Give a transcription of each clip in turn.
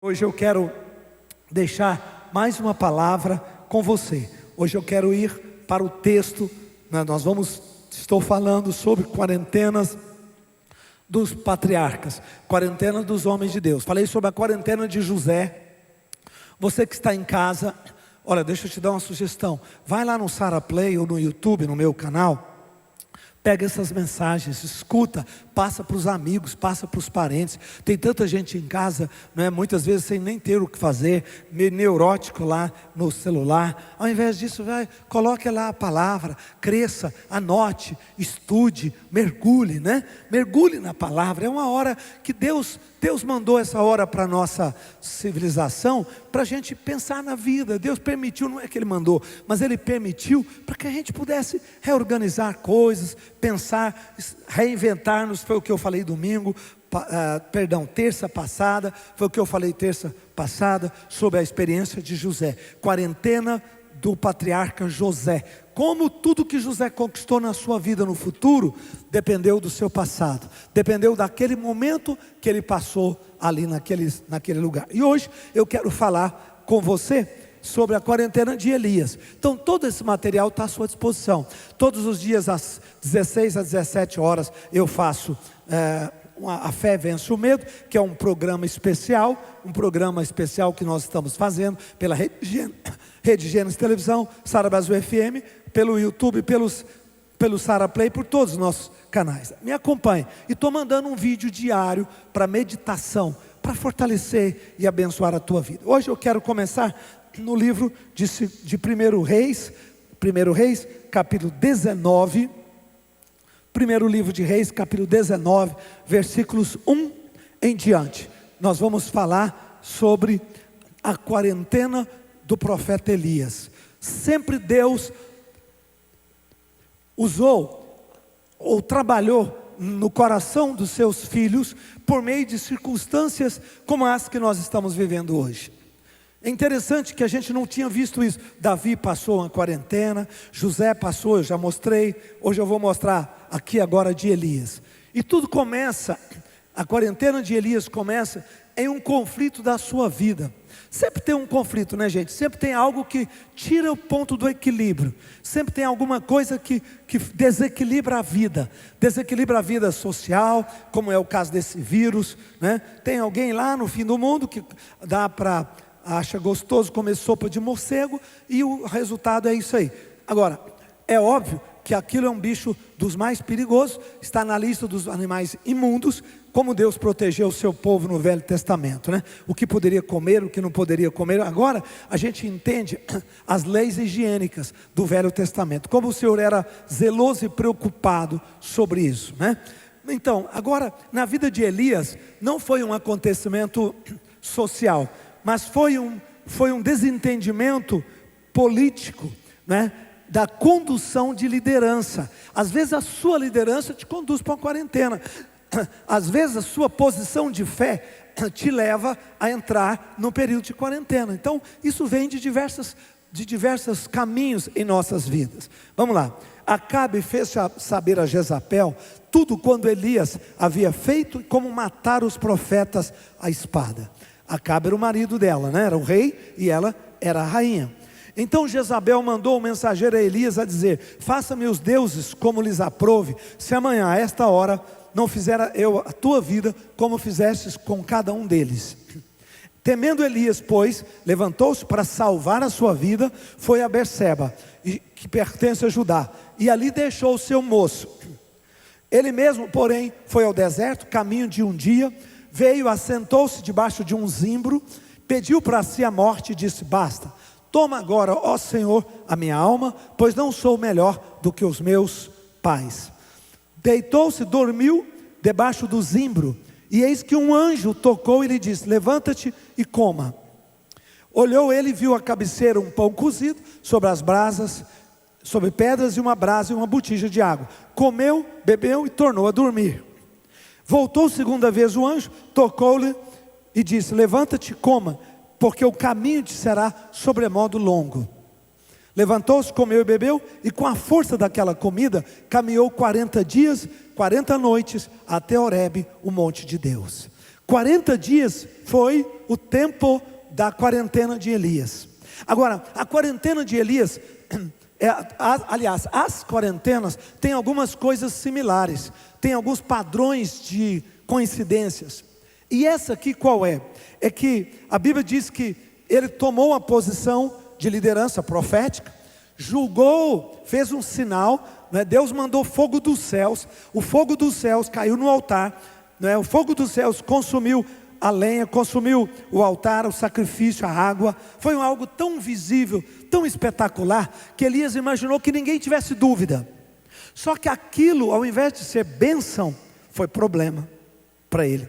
Hoje eu quero deixar mais uma palavra com você. Hoje eu quero ir para o texto, né? Estou falando sobre quarentenas dos patriarcas, quarentena dos homens de Deus. Falei sobre a quarentena de José. Você que está em casa, olha, deixa eu te dar uma sugestão. Vai lá no Sara Play ou no YouTube, no meu canal. Pega essas mensagens, escuta, passa para os amigos, passa para os parentes. Tem tanta gente em casa, né, muitas vezes sem nem ter o que fazer, meio neurótico lá no celular. Ao invés disso, coloque lá a palavra, cresça, anote, estude, mergulhe, né? Mergulhe na palavra. É uma hora que Deus mandou essa hora para a nossa civilização, para a gente pensar na vida. Deus permitiu, não é que Ele mandou, mas Ele permitiu para que a gente pudesse reorganizar coisas, pensar, reinventar-nos. Foi o que eu falei domingo, terça passada, foi o que eu falei terça passada, sobre a experiência de José, quarentena do patriarca José. Como tudo que José conquistou na sua vida no futuro, dependeu do seu passado, dependeu daquele momento que ele passou ali naquele lugar. E hoje eu quero falar com você sobre a quarentena de Elias. Então todo esse material está à sua disposição. Todos os dias às 16 às 17 horas eu faço A Fé Vence o Medo, que é um programa especial que nós estamos fazendo pela Rede Gênesis Televisão, Sara Brasil FM, pelo YouTube, pelo Sara Play, por todos os nossos canais. Me acompanhe. E estou mandando um vídeo diário para meditação, para fortalecer e abençoar a tua vida. Hoje eu quero começar no livro de 1 Reis, capítulo 19. Primeiro livro de Reis, capítulo 19, versículos 1 em diante. Nós vamos falar sobre a quarentena do profeta Elias. Sempre Deus usou ou trabalhou no coração dos seus filhos por meio de circunstâncias como as que nós estamos vivendo hoje. É interessante que a gente não tinha visto isso. Davi passou uma quarentena, José passou, eu já mostrei. Hoje eu vou mostrar aqui agora de Elias. E tudo começa, a quarentena de Elias começa em um conflito da sua vida. Sempre tem um conflito, né, gente? Sempre tem algo que tira o ponto do equilíbrio. Sempre tem alguma coisa que desequilibra a vida social, como é o caso desse vírus, né? Tem alguém lá no fim do mundo que acha gostoso comer sopa de morcego, e o resultado é isso aí. Agora, é óbvio que aquilo é um bicho dos mais perigosos, está na lista dos animais imundos, como Deus protegeu o seu povo no Velho Testamento, né? O que poderia comer, o que não poderia comer. Agora a gente entende as leis higiênicas do Velho Testamento, como o Senhor era zeloso e preocupado sobre isso, né? Então, agora, na vida de Elias, não foi um acontecimento social, mas foi um desentendimento político, né, da condução de liderança. Às vezes a sua liderança te conduz para uma quarentena. Às vezes a sua posição de fé te leva a entrar no período de quarentena. Então isso vem de diversos caminhos em nossas vidas. Vamos lá. Acabe fez saber a Jezabel tudo quando Elias havia feito, como matar os profetas à espada. Acabe era o marido dela, né? Era o rei e ela era a rainha. Então Jezabel mandou um mensageiro a Elias a dizer: faça-me os deuses como lhes aprouve, se amanhã a esta hora não fizer eu a tua vida como fizestes com cada um deles. Temendo Elias, pois, levantou-se para salvar a sua vida, foi a Berseba, que pertence a Judá, e ali deixou o seu moço. Ele mesmo, porém, foi ao deserto, caminho de um dia. Veio, assentou-se debaixo de um zimbro, pediu para si a morte e disse: basta, toma agora, ó Senhor, a minha alma, pois não sou melhor do que os meus pais. Deitou-se, dormiu debaixo do zimbro, e eis que um anjo tocou e lhe disse: levanta-te e coma. Olhou ele e viu à cabeceira um pão cozido sobre as brasas, sobre pedras, e uma brasa e uma botija de água. Comeu, bebeu e tornou a dormir. Voltou segunda vez o anjo, tocou-lhe e disse: levanta-te e coma, porque o caminho te será sobremodo longo. Levantou-se, comeu e bebeu, e com a força daquela comida, caminhou 40 dias, 40 noites, até Horebe, o monte de Deus. 40 dias foi o tempo da quarentena de Elias. Agora, a quarentena de Elias, aliás, as quarentenas têm algumas coisas similares, tem alguns padrões de coincidências. E essa aqui qual é? É que a Bíblia diz que ele tomou uma posição de liderança profética, julgou, fez um sinal, né? Deus mandou fogo dos céus, o fogo dos céus caiu no altar, né? O fogo dos céus consumiu a lenha, consumiu o altar, o sacrifício, a água. Foi algo tão visível, tão espetacular, que Elias imaginou que ninguém tivesse dúvida. Só que aquilo, ao invés de ser bênção, foi problema para ele.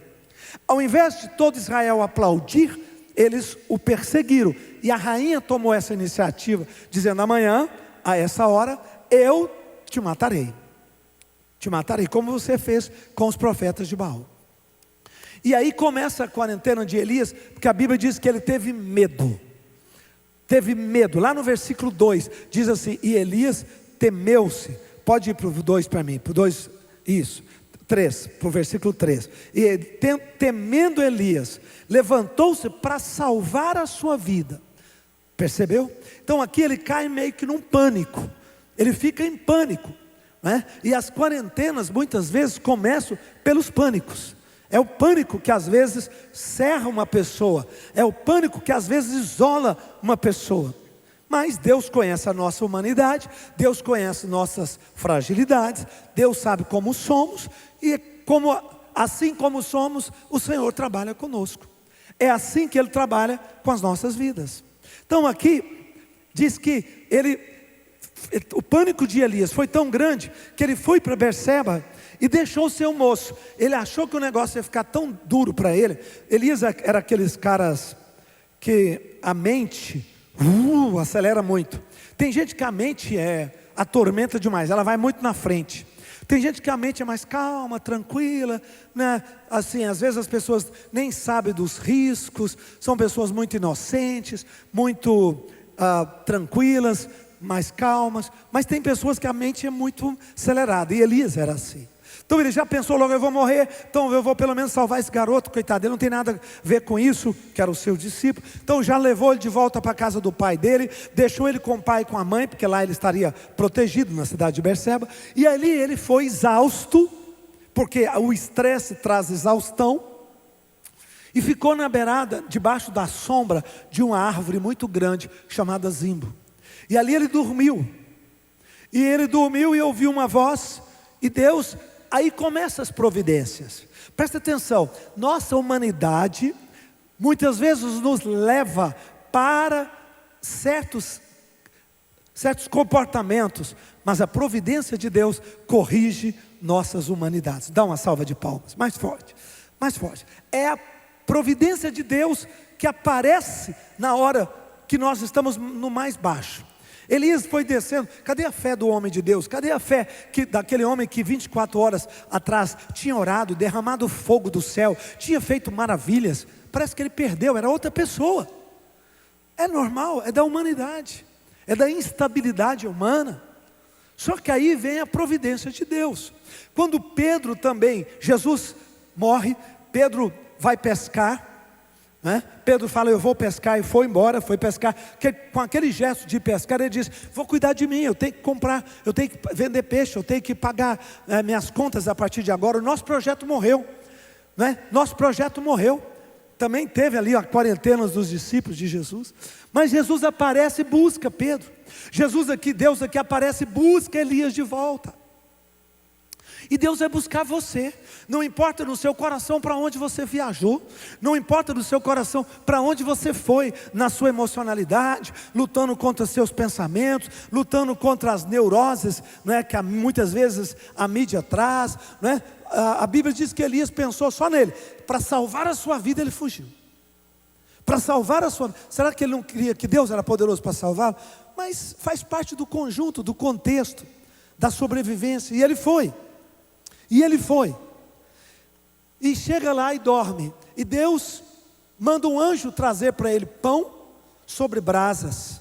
Ao invés de todo Israel aplaudir, eles o perseguiram. E a rainha tomou essa iniciativa, dizendo: amanhã, a essa hora, eu te matarei. Te matarei, como você fez com os profetas de Baal. E aí começa a quarentena de Elias, porque a Bíblia diz que ele teve medo. Teve medo. Lá no versículo 2, diz assim: e Elias temeu-se. Pode ir para o 2 para mim, para o 2, isso, 3, para o versículo 3. E temendo Elias, levantou-se para salvar a sua vida. Percebeu? Então aqui ele cai meio que num pânico. Ele fica em pânico, né? E as quarentenas muitas vezes começam pelos pânicos. É o pânico que às vezes cerra uma pessoa, é o pânico que às vezes isola uma pessoa. Mas Deus conhece a nossa humanidade, Deus conhece nossas fragilidades, Deus sabe como somos, e assim como somos, o Senhor trabalha conosco. É assim que Ele trabalha com as nossas vidas. Então aqui diz que o pânico de Elias foi tão grande que ele foi para Berseba e deixou o seu moço. Ele achou que o negócio ia ficar tão duro para ele. Elias era aqueles caras que a mente acelera muito. Tem gente que a mente atormenta demais, ela vai muito na frente. Tem gente que a mente é mais calma, tranquila, né? Assim, às vezes as pessoas nem sabem dos riscos, são pessoas muito inocentes, muito tranquilas, mais calmas. Mas tem pessoas que a mente é muito acelerada, e Elias era assim. Então ele já pensou logo: eu vou morrer, então eu vou pelo menos salvar esse garoto, coitado, ele não tem nada a ver com isso, que era o seu discípulo. Então já levou ele de volta para a casa do pai dele, deixou ele com o pai e com a mãe, porque lá ele estaria protegido na cidade de Berseba. E ali ele foi exausto, porque o estresse traz exaustão, e ficou na beirada, debaixo da sombra de uma árvore muito grande, chamada Zimbo. E ali ele dormiu, e ouviu uma voz, e Deus... Aí começam as providências. Presta atenção, nossa humanidade muitas vezes nos leva para certos comportamentos, mas a providência de Deus corrige nossas humanidades. Dá uma salva de palmas, mais forte, mais forte. É a providência de Deus que aparece na hora que nós estamos no mais baixo. Elias foi descendo. Cadê a fé do homem de Deus? Cadê a fé daquele homem que 24 horas atrás tinha orado, derramado fogo do céu, tinha feito maravilhas? Parece que ele perdeu, era outra pessoa. É normal, é da humanidade, é da instabilidade humana. Só que aí vem a providência de Deus. Quando Pedro também, Jesus morre, Pedro vai pescar, né? Pedro fala: eu vou pescar, e foi embora, foi pescar. Com aquele gesto de pescar, ele diz: vou cuidar de mim, eu tenho que comprar, eu tenho que vender peixe, eu tenho que pagar minhas contas a partir de agora. O nosso projeto morreu, né? Nosso projeto morreu. Também teve ali a quarentena dos discípulos de Jesus, mas Jesus aparece e busca Pedro. Deus aqui aparece e busca Elias de volta. E Deus vai buscar você. Não importa no seu coração para onde você viajou, não importa no seu coração para onde você foi, na sua emocionalidade, lutando contra seus pensamentos, lutando contra as neuroses, né, que muitas vezes a mídia traz, né? A Bíblia diz que Elias pensou só nele. Para salvar a sua vida ele fugiu. Para salvar a sua vida. Será que ele não queria que Deus era poderoso para salvá-lo? Mas faz parte do conjunto, do contexto, da sobrevivência. E ele foi. E chega lá e dorme. E Deus manda um anjo trazer para ele pão sobre brasas,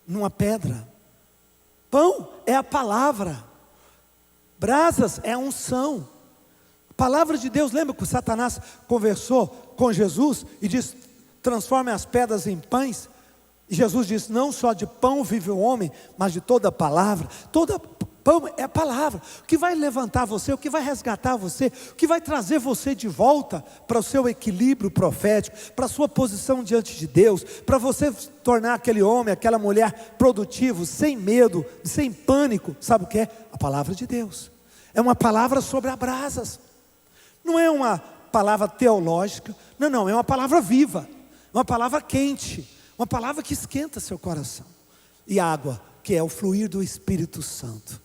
numa pedra. Pão é a palavra, brasas é a unção. Palavra de Deus, lembra que Satanás conversou com Jesus e disse: transforme as pedras em pães? E Jesus disse: não só de pão vive o homem, mas de toda palavra. Toda pão é a palavra. O que vai levantar você, o que vai resgatar você, o que vai trazer você de volta para o seu equilíbrio profético, para a sua posição diante de Deus, para você tornar aquele homem, aquela mulher produtivo, sem medo, sem pânico. Sabe o que é? A palavra de Deus. É uma palavra sobre as brasas. Não é uma palavra teológica, não, é uma palavra viva, uma palavra quente, uma palavra que esquenta seu coração. E água, que é o fluir do Espírito Santo.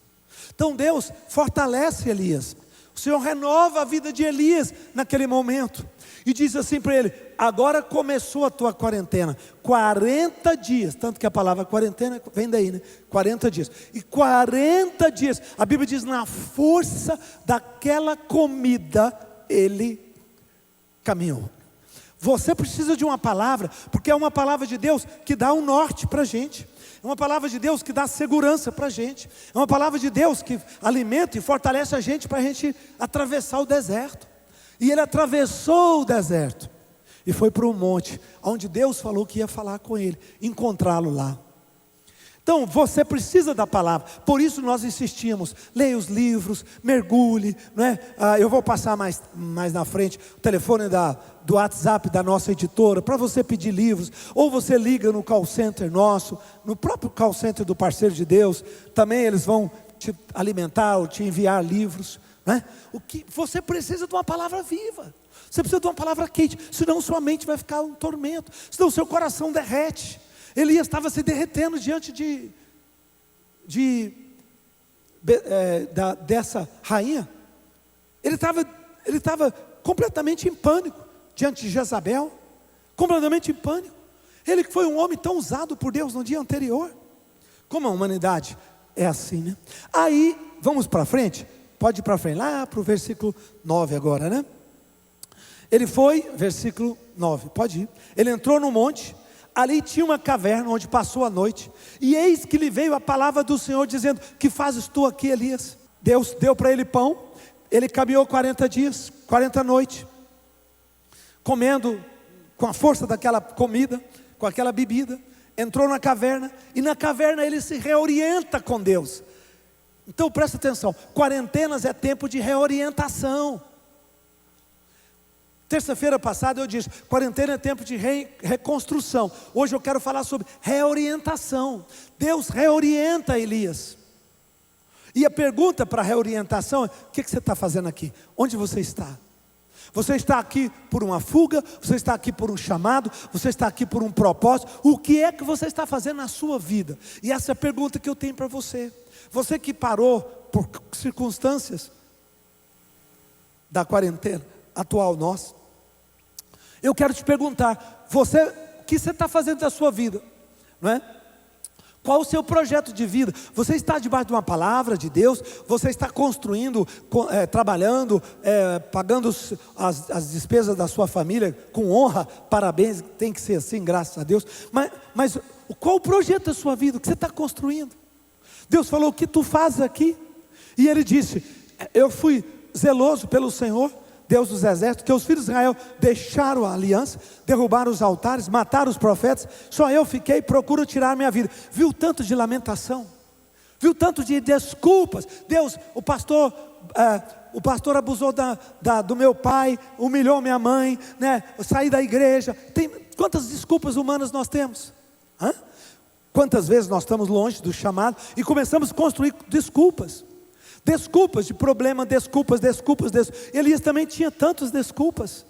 Então Deus fortalece Elias. O Senhor renova a vida de Elias naquele momento. E diz assim para ele: agora começou a tua quarentena, 40 dias, tanto que a palavra quarentena vem daí, né? 40 dias, e 40 dias, a Bíblia diz, na força daquela comida, ele caminhou. Você precisa de uma palavra, porque é uma palavra de Deus que dá um norte para a gente. É uma palavra de Deus que dá segurança para a gente. É uma palavra de Deus que alimenta e fortalece a gente para a gente atravessar o deserto. E ele atravessou o deserto e foi para um monte, onde Deus falou que ia falar com ele, encontrá-lo lá. Então você precisa da palavra, por isso nós insistimos, leia os livros, mergulhe, não é? Eu vou passar mais na frente o telefone do WhatsApp da nossa editora, para você pedir livros, ou você liga no call center nosso, no próprio call center do Parceiro de Deus, também eles vão te alimentar ou te enviar livros, não é? O que você precisa de uma palavra viva, você precisa de uma palavra quente, senão sua mente vai ficar um tormento, senão seu coração derrete. Elias estava se derretendo diante dessa rainha. Ele estava completamente em pânico diante de Jezabel, completamente em pânico. Ele que foi um homem tão usado por Deus no dia anterior. Como a humanidade é assim, né? Aí, vamos para frente? Pode ir para frente, lá para o versículo 9 agora, né? Ele foi, versículo 9, pode ir. Ele entrou no monte. Ali tinha uma caverna onde passou a noite, e eis que lhe veio a palavra do Senhor dizendo: que fazes tu aqui, Elias? Deus deu para ele pão. Ele caminhou 40 dias, 40 noites, comendo com a força daquela comida, com aquela bebida. Entrou na caverna, e na caverna ele se reorienta com Deus. Então presta atenção, quarentenas é tempo de reorientação. Terça-feira passada eu disse, quarentena é tempo de reconstrução. Hoje eu quero falar sobre reorientação. Deus reorienta Elias. E a pergunta para a reorientação é: o que você está fazendo aqui? Onde você está? Você está aqui por uma fuga? Você está aqui por um chamado? Você está aqui por um propósito? O que é que você está fazendo na sua vida? E essa é a pergunta que eu tenho para você. Você que parou por circunstâncias da quarentena atual nossa, eu quero te perguntar, o que você está fazendo da sua vida? Não é? Qual o seu projeto de vida? Você está debaixo de uma palavra de Deus? Você está construindo, trabalhando, pagando as despesas da sua família com honra? Parabéns, tem que ser assim, graças a Deus. Mas qual o projeto da sua vida? O que você está construindo? Deus falou: o que tu fazes aqui? E ele disse: eu fui zeloso pelo Senhor, Deus dos exércitos, que os filhos de Israel deixaram a aliança, derrubaram os altares, mataram os profetas, só eu fiquei e procuro tirar a minha vida. Viu tanto de lamentação, viu tanto de desculpas. Deus, o pastor abusou do meu pai, humilhou minha mãe, né? Eu saí da igreja. Quantas desculpas humanas nós temos? Quantas vezes nós estamos longe do chamado e começamos a construir desculpas de problema, desculpas. Elias também tinha tantas desculpas,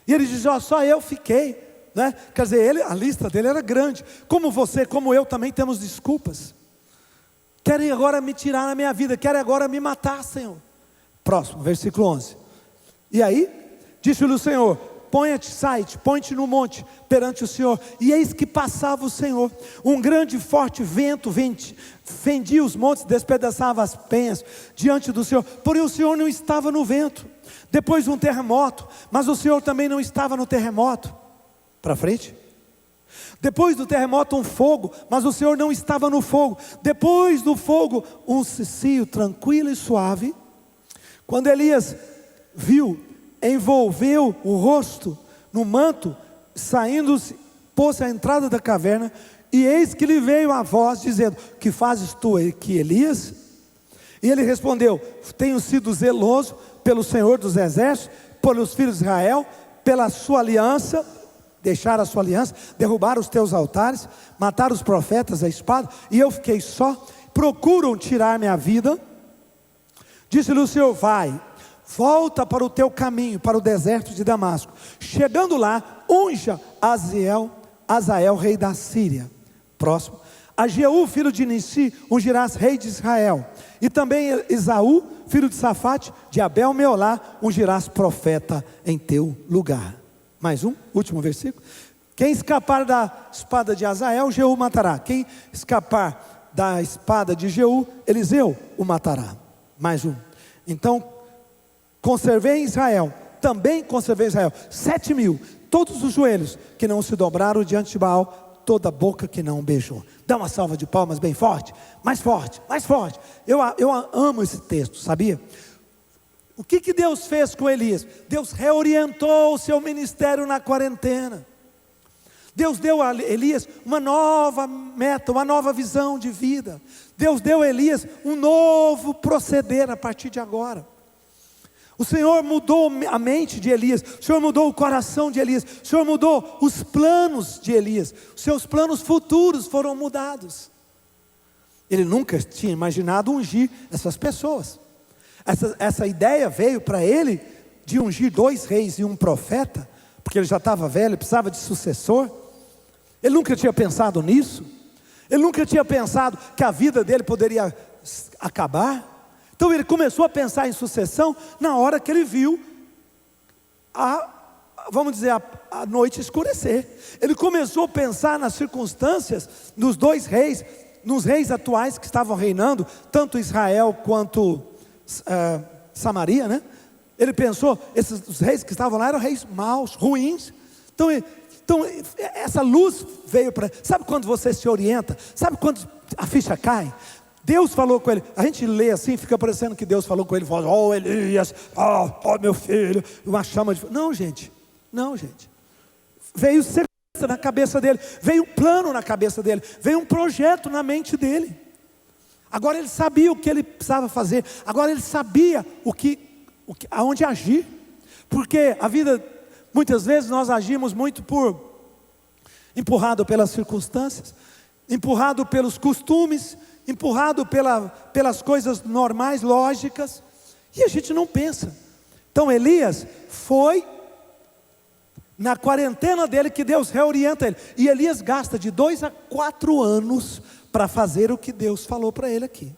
e ele diz: só eu fiquei, né? Quer dizer, a lista dele era grande. Como você, como eu também temos desculpas. Querem agora me tirar a minha vida, querem agora me matar, Senhor. Próximo, versículo 11. E aí, disse-lhe o Senhor: põe-te no monte perante o Senhor. E eis que passava o Senhor, um grande e forte vento fendia os montes, despedaçava as penhas diante do Senhor, porém o Senhor não estava no vento. Depois um terremoto, mas o Senhor também não estava no terremoto. Para frente. Depois do terremoto um fogo, mas o Senhor não estava no fogo. Depois do fogo um cicio tranquilo e suave. Quando Elias viu, envolveu o rosto no manto, saindo-se, pôs-se à entrada da caverna, e eis que lhe veio a voz dizendo: que fazes tu aqui, Elias? E ele respondeu: tenho sido zeloso pelo Senhor dos exércitos, pelos filhos de Israel, pela sua aliança, deixar a sua aliança, derrubar os teus altares, matar os profetas à espada, e eu fiquei só. Procuram tirar minha vida. Disse-lhe o Senhor: vai, volta para o teu caminho, para o deserto de Damasco. Chegando lá, unja Azael, rei da Síria. Próximo. A Jeú, filho de Nissi, ungirás rei de Israel. E também Esaú, filho de Safate, de Abel Meolá, ungirás profeta em teu lugar. Mais um, último versículo. Quem escapar da espada de Azael, Jeú matará. Quem escapar da espada de Jeú, Eliseu o matará. Mais um. Então, conservei em Israel, também conservei em Israel 7.000, todos os joelhos que não se dobraram diante de Baal, toda a boca que não beijou. Dá uma salva de palmas bem forte, mais forte, mais forte. Eu amo esse texto, sabia? O que Deus fez com Elias? Deus reorientou o seu ministério na quarentena. Deus deu a Elias uma nova meta, uma nova visão de vida. Deus deu a Elias um novo proceder a partir de agora. O Senhor mudou a mente de Elias, o Senhor mudou o coração de Elias, o Senhor mudou os planos de Elias, os seus planos futuros foram mudados. Ele nunca tinha imaginado ungir essas pessoas. Essa ideia veio para ele de ungir 2 reis e um profeta, porque ele já estava velho, precisava de sucessor. Ele nunca tinha pensado nisso. Ele nunca tinha pensado que a vida dele poderia acabar. Então ele começou a pensar em sucessão na hora que ele viu a noite escurecer. Ele começou a pensar nas circunstâncias dos 2 reis, nos reis atuais que estavam reinando, tanto Israel quanto Samaria, né? Ele pensou, os reis que estavam lá eram reis maus, ruins. Então essa luz veio para... Sabe quando você se orienta? Sabe quando a ficha cai? Deus falou com ele. A gente lê assim, fica parecendo que Deus falou com ele, falou: oh Elias, oh meu filho, uma chama de... Não gente, veio segurança na cabeça dele, veio um plano na cabeça dele, veio um projeto na mente dele. Agora ele sabia o que ele precisava fazer, agora ele sabia aonde agir. Porque a vida, muitas vezes nós agimos muito empurrado pelas circunstâncias, empurrado pelos costumes, empurrado pelas coisas normais, lógicas, e a gente não pensa. Então Elias foi na quarentena dele que Deus reorienta ele, e Elias gasta de 2 a 4 anos para fazer o que Deus falou para ele aqui.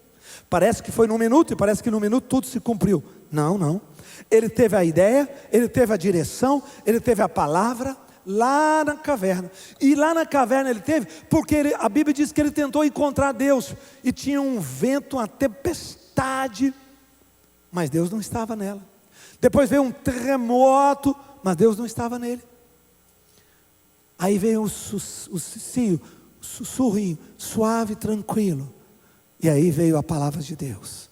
Parece que foi num minuto, e parece que num minuto tudo se cumpriu. Não, ele teve a ideia, ele teve a direção, ele teve a palavra, lá na caverna. E lá na caverna ele teve, porque a Bíblia diz que ele tentou encontrar Deus, e tinha um vento, uma tempestade, mas Deus não estava nela. Depois veio um terremoto, mas Deus não estava nele. Aí veio o sussurrinho, suave, tranquilo, e aí veio a palavra de Deus.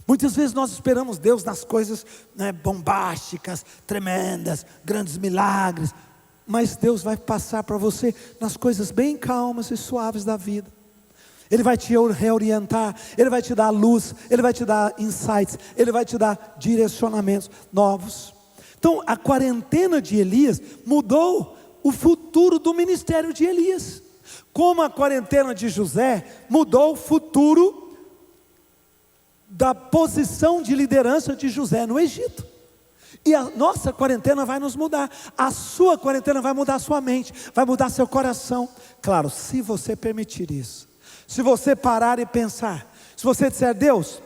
Muitas vezes nós esperamos Deus nas coisas bombásticas, tremendas, grandes milagres, mas Deus vai passar para você nas coisas bem calmas e suaves da vida. Ele vai te reorientar, Ele vai te dar luz, Ele vai te dar insights, Ele vai te dar direcionamentos novos. Então a quarentena de Elias mudou o futuro do ministério de Elias, como a quarentena de José mudou o futuro da posição de liderança de José no Egito. E a nossa quarentena vai nos mudar, a sua quarentena vai mudar a sua mente, vai mudar seu coração. Claro, se você permitir isso, se você parar e pensar, se você disser: Deus,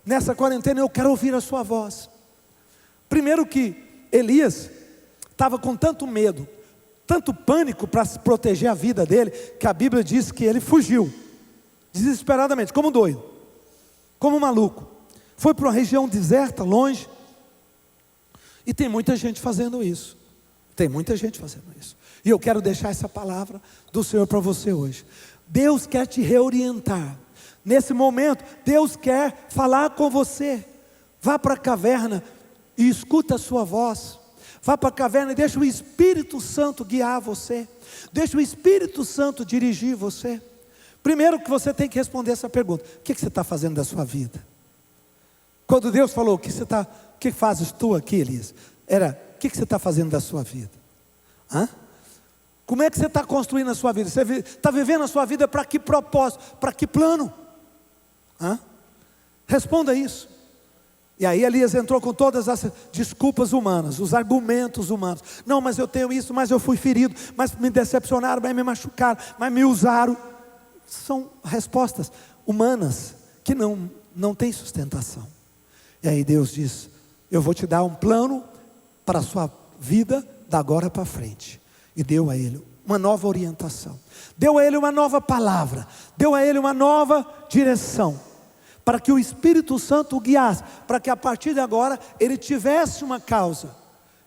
nessa quarentena eu quero ouvir a sua voz. Primeiro que Elias estava com tanto medo, tanto pânico para proteger a vida dele, que a Bíblia diz que ele fugiu, desesperadamente, como doido, como um maluco. Foi para uma região deserta, longe. E tem muita gente fazendo isso. E eu quero deixar essa palavra do Senhor para você hoje. Deus quer te reorientar. Nesse momento, Deus quer falar com você. Vá para a caverna e escuta a sua voz. Vá para a caverna e deixa o Espírito Santo guiar você. Deixa o Espírito Santo dirigir você. Primeiro que você tem que responder essa pergunta: o que você está fazendo da sua vida? Quando Deus falou, o que fazes tu aqui, Elias? Era, o que você está fazendo da sua vida? Como é que você está construindo a sua vida? Você está vivendo a sua vida para que propósito? Para que plano? Responda isso. E aí Elias entrou com todas as desculpas humanas, os argumentos humanos. Não, mas eu tenho isso, mas eu fui ferido, mas me decepcionaram, mas me machucaram, mas me usaram. São respostas humanas que não têm sustentação. E aí Deus diz: eu vou te dar um plano para a sua vida da agora para frente. E deu a ele uma nova orientação, deu a ele uma nova palavra, deu a ele uma nova direção, para que o Espírito Santo o guiasse, para que a partir de agora ele tivesse uma causa.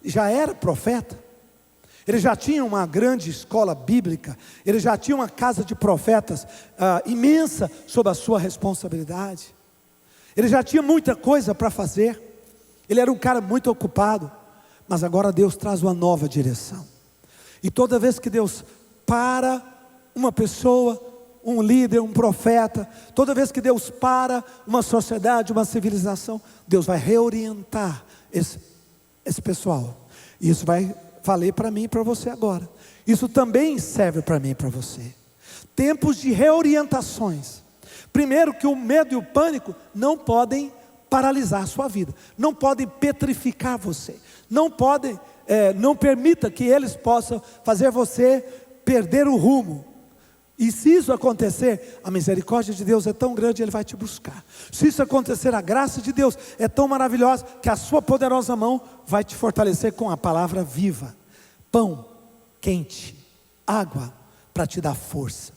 Já era profeta, ele já tinha uma grande escola bíblica, ele já tinha uma casa de profetas imensa sob a sua responsabilidade, ele já tinha muita coisa para fazer, ele era um cara muito ocupado. Mas agora Deus traz uma nova direção. E toda vez que Deus para uma pessoa, um líder, um profeta, toda vez que Deus para uma sociedade, uma civilização, Deus vai reorientar esse pessoal. E isso vai valer para mim e para você agora. Isso também serve para mim e para você. Tempos de reorientações. Primeiro, que o medo e o pânico não podem paralisar a sua vida, não podem petrificar você, não permita que eles possam fazer você perder o rumo. E se isso acontecer, a misericórdia de Deus é tão grande, Ele vai te buscar. Se isso acontecer, a graça de Deus é tão maravilhosa, que a sua poderosa mão vai te fortalecer com a palavra viva, pão quente, água, para te dar força,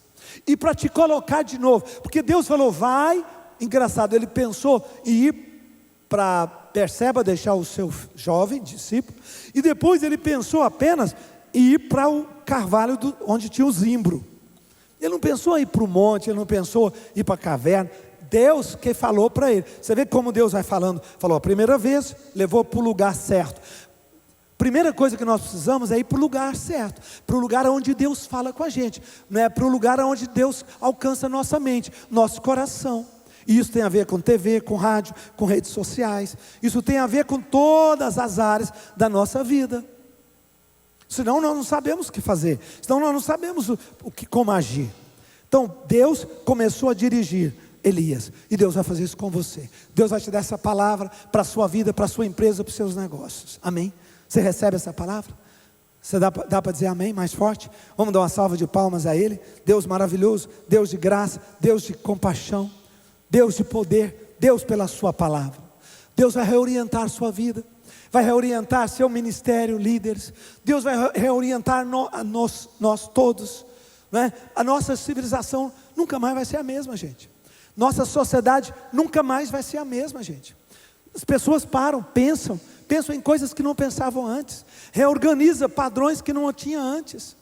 e para te colocar de novo, porque Deus falou, vai. Engraçado, Ele pensou em ir para Berseba, deixar o seu jovem discípulo, e depois Ele pensou apenas em ir para o carvalho onde tinha o zimbro. Ele não pensou em ir para o monte, ele não pensou em ir para a caverna. Deus que falou para ele. Você vê como Deus vai falando. Falou a primeira vez, levou para o lugar certo. Primeira coisa que nós precisamos é ir para o lugar certo, para o lugar onde Deus fala com a gente, não é para o lugar onde Deus alcança a nossa mente, nosso coração. E isso tem a ver com TV, com rádio, com redes sociais. Isso tem a ver com todas as áreas da nossa vida. Senão nós não sabemos o que fazer, senão nós não sabemos como agir. Então Deus começou a dirigir Elias, e Deus vai fazer isso com você. Deus vai te dar essa palavra para a sua vida, para a sua empresa, para os seus negócios. Amém? Você recebe essa palavra? Você dá para dizer amém mais forte? Vamos dar uma salva de palmas a Ele. Deus maravilhoso, Deus de graça, Deus de compaixão, Deus de poder, Deus pela sua palavra. Deus vai reorientar a sua vida, vai reorientar seu ministério, líderes. Deus vai reorientar nós todos, né? A nossa civilização nunca mais vai ser a mesma, gente. Nossa sociedade nunca mais vai ser a mesma, gente. As pessoas pensam em coisas que não pensavam antes, reorganiza padrões que não tinha antes,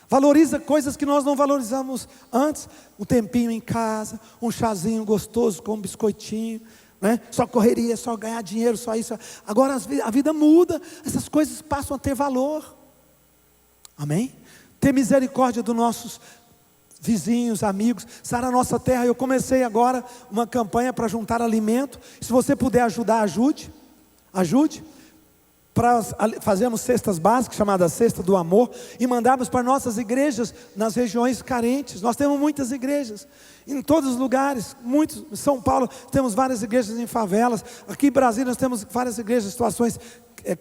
valoriza coisas que nós não valorizamos antes. Um tempinho em casa, um chazinho gostoso com um biscoitinho, né? Só correria, só ganhar dinheiro, só isso. Agora a vida muda, essas coisas passam a ter valor. Amém? Ter misericórdia dos nossos vizinhos, amigos, sarar a nossa terra. Eu comecei agora uma campanha para juntar alimento. Se você puder ajudar, ajude. Para fazermos cestas básicas, chamadas Cesta do Amor, e mandarmos para nossas igrejas nas regiões carentes. Nós temos muitas igrejas em todos os lugares, muitos. Em São Paulo temos várias igrejas em favelas, aqui em Brasília nós temos várias igrejas em situações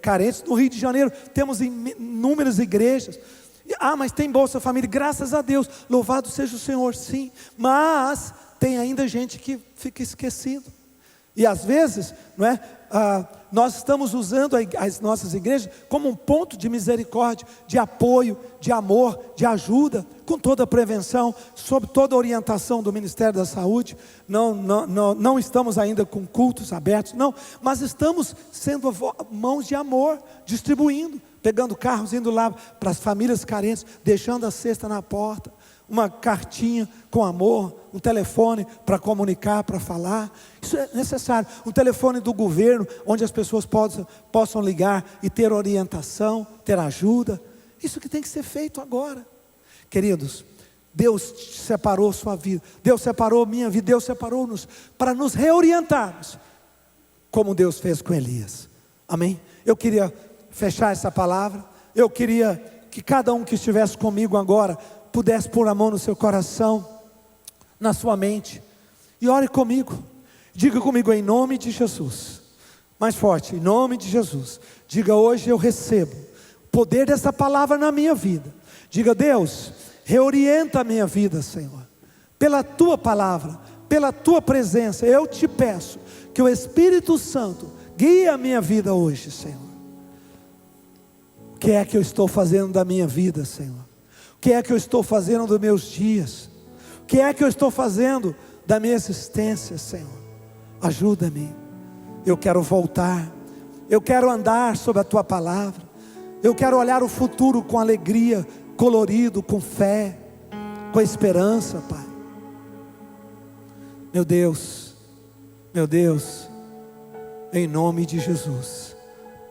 carentes, no Rio de Janeiro temos inúmeras igrejas. Mas tem Bolsa Família, graças a Deus, louvado seja o Senhor, sim, mas tem ainda gente que fica esquecido, e às vezes, não é? Nós estamos usando as nossas igrejas como um ponto de misericórdia, de apoio, de amor, de ajuda, com toda a prevenção, sob toda a orientação do Ministério da Saúde. Não estamos ainda com cultos abertos, não, mas estamos sendo mãos de amor, distribuindo, pegando carros, indo lá para as famílias carentes, deixando a cesta na porta. uma cartinha com amor, um telefone para comunicar, para falar. Isso é necessário. Um telefone do governo, onde as pessoas possam ligar e ter orientação, ter ajuda. Isso que tem que ser feito agora. Queridos, Deus separou sua vida, Deus separou minha vida, Deus separou-nos para nos reorientarmos, como Deus fez com Elias. Amém? Eu queria fechar essa palavra. Eu queria que cada um que estivesse comigo agora pudesse pôr a mão no seu coração, na sua mente, e ore comigo. Diga comigo em nome de Jesus. Mais forte, em nome de Jesus. Diga: hoje eu recebo o poder dessa palavra na minha vida. Diga: Deus, reorienta a minha vida, Senhor, pela tua palavra, pela tua presença. Eu te peço que o Espírito Santo guie a minha vida hoje, Senhor. O que é que eu estou fazendo da minha vida, Senhor? O que é que eu estou fazendo dos meus dias? O que é que eu estou fazendo da minha existência, Senhor? Ajuda-me. Eu quero voltar. Eu quero andar sobre a tua palavra. Eu quero olhar o futuro com alegria, colorido, com fé, com esperança, Pai. Meu Deus, em nome de Jesus,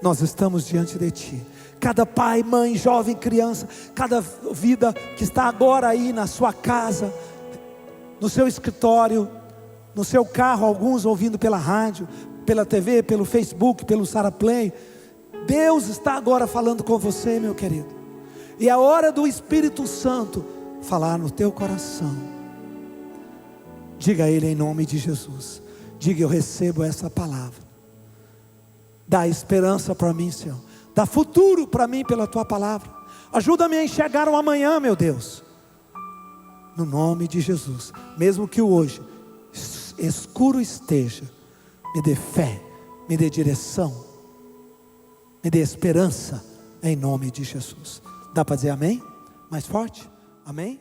nós estamos diante de Ti. Cada pai, mãe, jovem, criança, cada vida que está agora aí na sua casa, no seu escritório, no seu carro, alguns ouvindo pela rádio, pela TV, pelo Facebook, pelo Saraplay. Deus está agora falando com você, meu querido. E é hora do Espírito Santo falar no teu coração. Diga a Ele em nome de Jesus. Diga: eu recebo essa palavra. Dá esperança para mim, Senhor. Dá futuro para mim pela tua palavra. Ajuda-me a enxergar o amanhã, meu Deus. No nome de Jesus. Mesmo que o hoje escuro esteja, me dê fé, me dê direção, me dê esperança, em nome de Jesus. Dá para dizer amém? Mais forte? Amém?